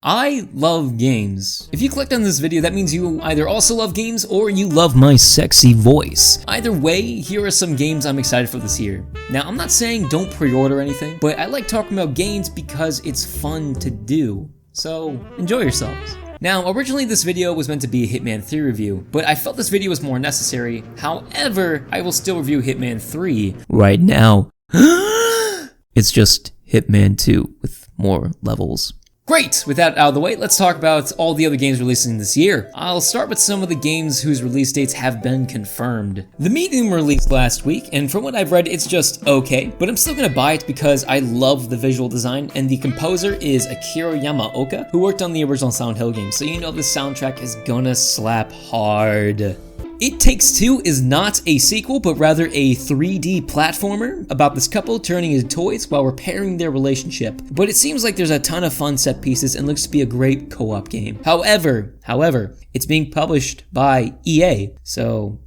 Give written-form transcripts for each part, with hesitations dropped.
I love games. If you clicked on this video, that means you either also love games or you love my sexy voice. Either way, here are some games I'm excited for this year. Now, I'm not saying don't pre-order anything, but I like talking about games because it's fun to do. So, enjoy yourselves. Now, originally this video was meant to be a Hitman 3 review, but I felt this video was more necessary. However, I will still review Hitman 3 right now. It's just Hitman 2 with more levels. Great! With that out of the way, let's talk about all the other games releasing this year. I'll start with some of the games whose release dates have been confirmed. The Medium released last week, and from what I've read, it's just okay, but I'm still gonna buy it because I love the visual design, and the composer is Akira Yamaoka, who worked on the original Silent Hill game, so you know this soundtrack is gonna slap hard. It Takes Two is not a sequel, but rather a 3D platformer about this couple turning into toys while repairing their relationship. But it seems like there's a ton of fun set pieces and looks to be a great co-op game. However, it's being published by EA, so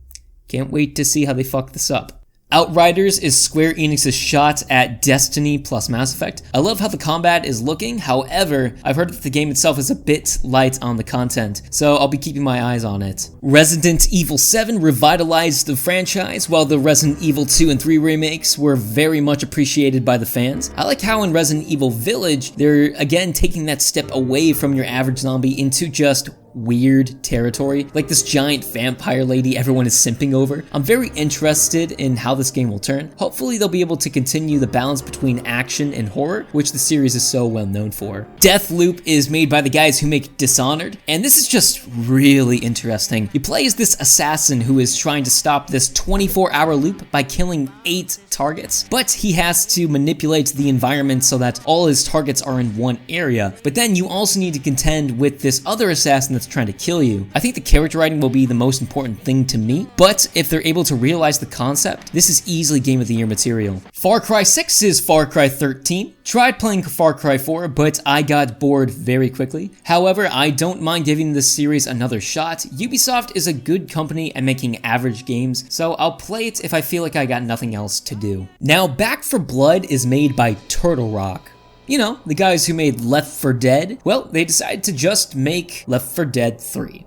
can't wait to see how they fuck this up. Outriders is Square Enix's shot at Destiny plus Mass Effect. I love how the combat is looking, however, I've heard that the game itself is a bit light on the content, so I'll be keeping my eyes on it. Resident Evil 7 revitalized the franchise, while the Resident Evil 2 and 3 remakes were very much appreciated by the fans. I like how in Resident Evil Village, they're again taking that step away from your average zombie into just weird territory, like this giant vampire lady everyone is simping over. I'm very interested in how this game will turn. Hopefully they'll be able to continue the balance between action and horror, which the series is so well known for. Deathloop is made by the guys who make Dishonored, and this is just really interesting. You play as this assassin who is trying to stop this 24-hour loop by killing 8 targets, but he has to manipulate the environment so that all his targets are in one area. But then you also need to contend with this other assassin that's trying to kill you. I think the character writing will be the most important thing to me, but if they're able to realize the concept, this is easily Game of the Year material. Far Cry 6 is Far Cry 13. Tried playing Far Cry 4, but I got bored very quickly. However, I don't mind giving this series another shot. Ubisoft is a good company at making average games, so I'll play it if I feel like I got nothing else to do. Now, Back 4 Blood is made by Turtle Rock. You know, the guys who made Left 4 Dead. Well, they decided to just make Left 4 Dead 3.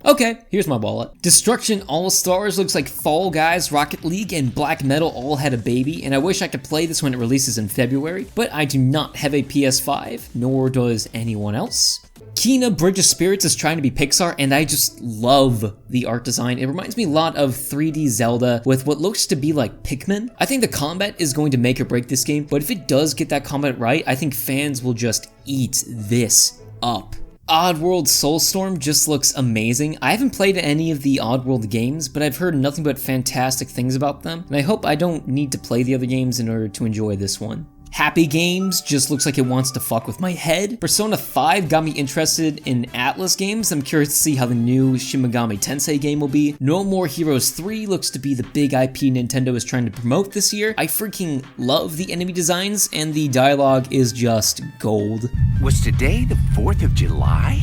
Okay, here's my wallet. Destruction All-Stars looks like Fall Guys, Rocket League, and Black Metal all had a baby, and I wish I could play this when it releases in February, but I do not have a PS5, nor does anyone else. Kena Bridge of Spirits is trying to be Pixar, and I just love the art design. It reminds me a lot of 3D Zelda with what looks to be like Pikmin. I think the combat is going to make or break this game, but if it does get that combat right, I think fans will just eat this up. Oddworld Soulstorm just looks amazing. I haven't played any of the Oddworld games, but I've heard nothing but fantastic things about them, and I hope I don't need to play the other games in order to enjoy this one. Happy Games just looks like it wants to fuck with my head. Persona 5 got me interested in Atlas games. I'm curious to see how the new Shin Megami Tensei game will be. No More Heroes 3 looks to be the big IP Nintendo is trying to promote this year. I freaking love the enemy designs, and the dialogue is just gold. Was today the 4th of July?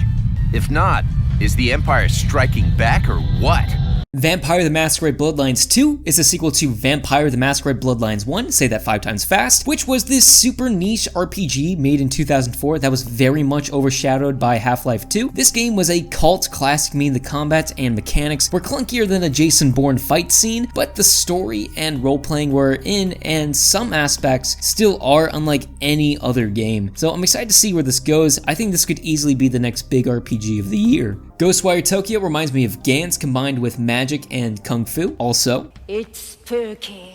If not, is the Empire striking back or what? Vampire the Masquerade Bloodlines 2 is a sequel to Vampire the Masquerade Bloodlines 1, say that 5 times fast, which was this super niche RPG made in 2004 that was very much overshadowed by Half-Life 2. This game was a cult classic, meaning the combat and mechanics were clunkier than a Jason Bourne fight scene, but the story and role-playing were in, and some aspects still are, unlike any other game. So I'm excited to see where this goes. I think this could easily be the next big RPG of the year. Ghostwire Tokyo reminds me of Gantz combined with magic and kung fu. Also, it's spooky.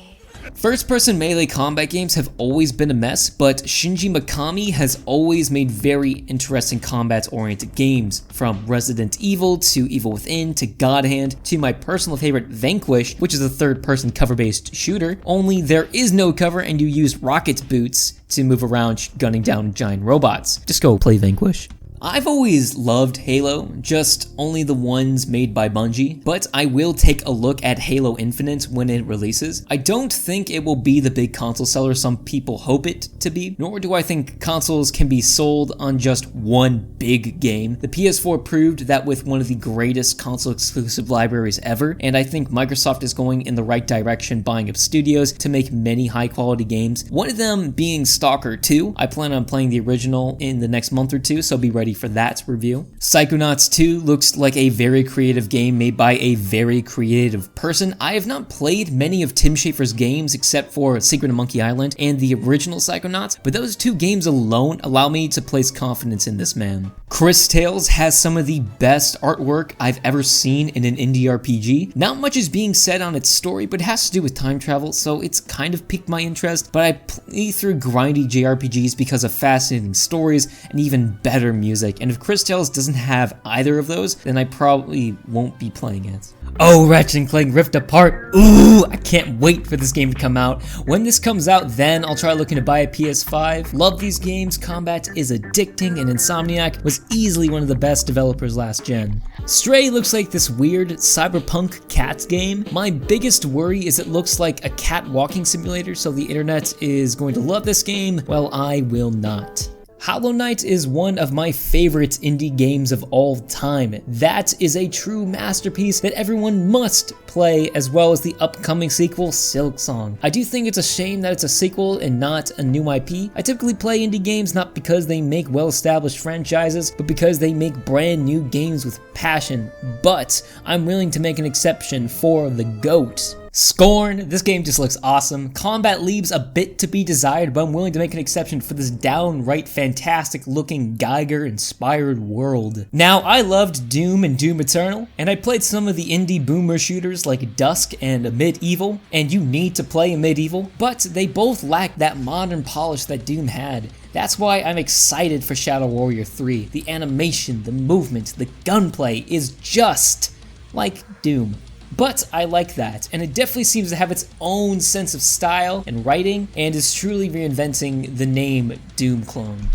First-person melee combat games have always been a mess, but Shinji Mikami has always made very interesting combat-oriented games, from Resident Evil to Evil Within to God Hand to my personal favorite Vanquish, which is a third-person cover-based shooter, only there is no cover and you use rocket boots to move around gunning down giant robots. Just go play Vanquish. I've always loved Halo, just only the ones made by Bungie, but I will take a look at Halo Infinite when it releases. I don't think it will be the big console seller some people hope it to be, nor do I think consoles can be sold on just one big game. The PS4 proved that with one of the greatest console exclusive libraries ever, and I think Microsoft is going in the right direction buying up studios to make many high quality games. One of them being Stalker 2. I plan on playing the original in the next month or two, so be ready for that review. Psychonauts 2 looks like a very creative game made by a very creative person. I have not played many of Tim Schafer's games except for Secret of Monkey Island and the original Psychonauts, but those two games alone allow me to place confidence in this man. Cris Tales has some of the best artwork I've ever seen in an indie RPG. Not much is being said on its story, but it has to do with time travel, so it's kind of piqued my interest, but I play through grindy JRPGs because of fascinating stories and even better music, and if Cris Tales doesn't have either of those, then I probably won't be playing it. Oh, Ratchet & Clank Rift Apart. Ooh, I can't wait for this game to come out. When this comes out, then I'll try looking to buy a PS5. Love these games, combat is addicting, and Insomniac was easily one of the best developers last gen. Stray looks like this weird cyberpunk cat game. My biggest worry is it looks like a cat walking simulator, so the internet is going to love this game, while I will not. Hollow Knight is one of my favorite indie games of all time. That is a true masterpiece that everyone must play, as well as the upcoming sequel, Silksong. I do think it's a shame that it's a sequel and not a new IP. I typically play indie games not because they make well-established franchises, but because they make brand new games with passion. But I'm willing to make an exception for the GOAT. Scorn, this game just looks awesome. Combat leaves a bit to be desired, but I'm willing to make an exception for this downright fantastic looking Geiger-inspired world. Now, I loved Doom and Doom Eternal, and I played some of the indie boomer shooters like Dusk and Medieval, and you need to play Medieval, but they both lack that modern polish that Doom had. That's why I'm excited for Shadow Warrior 3. The animation, the movement, the gunplay is just like Doom. But I like that, and it definitely seems to have its own sense of style and writing, and is truly reinventing the name Doom clone.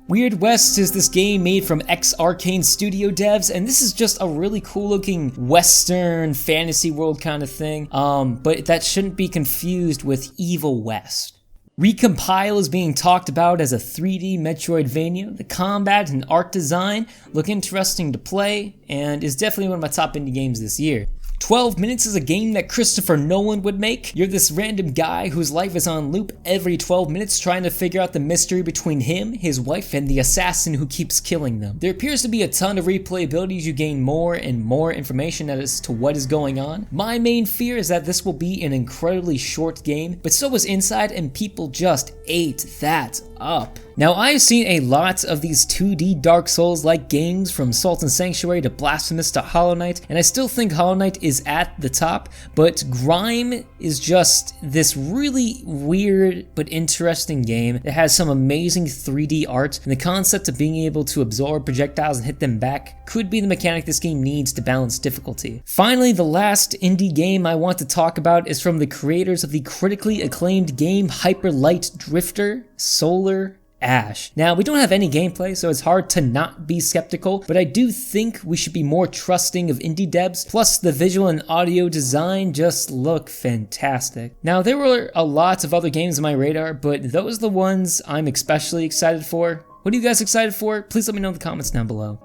Weird West is this game made from ex-Arcane Studio devs, and this is just a really cool looking western fantasy world kind of thing, but that shouldn't be confused with Evil West. Recompile is being talked about as a 3D Metroidvania. The combat and art design look interesting to play, and is definitely one of my top indie games this year. 12 Minutes is a game that Christopher Nolan would make. You're this random guy whose life is on loop every 12 minutes trying to figure out the mystery between him, his wife, and the assassin who keeps killing them. There appears to be a ton of replayability as you gain more and more information as to what is going on. My main fear is that this will be an incredibly short game, but so was Inside, and people just ate that up. Now, I've seen a lot of these 2D Dark Souls-like games, from Salt and Sanctuary to Blasphemous to Hollow Knight, and I still think Hollow Knight is at the top, but Grime is just this really weird but interesting game that has some amazing 3D art, and the concept of being able to absorb projectiles and hit them back could be the mechanic this game needs to balance difficulty. Finally, the last indie game I want to talk about is from the creators of the critically acclaimed game Hyper Light Drifter, Solar Ash. Now, we don't have any gameplay, so it's hard to not be skeptical, but I do think we should be more trusting of indie devs, plus the visual and audio design just look fantastic. Now, there were a lot of other games on my radar, but those are the ones I'm especially excited for. What are you guys excited for? Please let me know in the comments down below.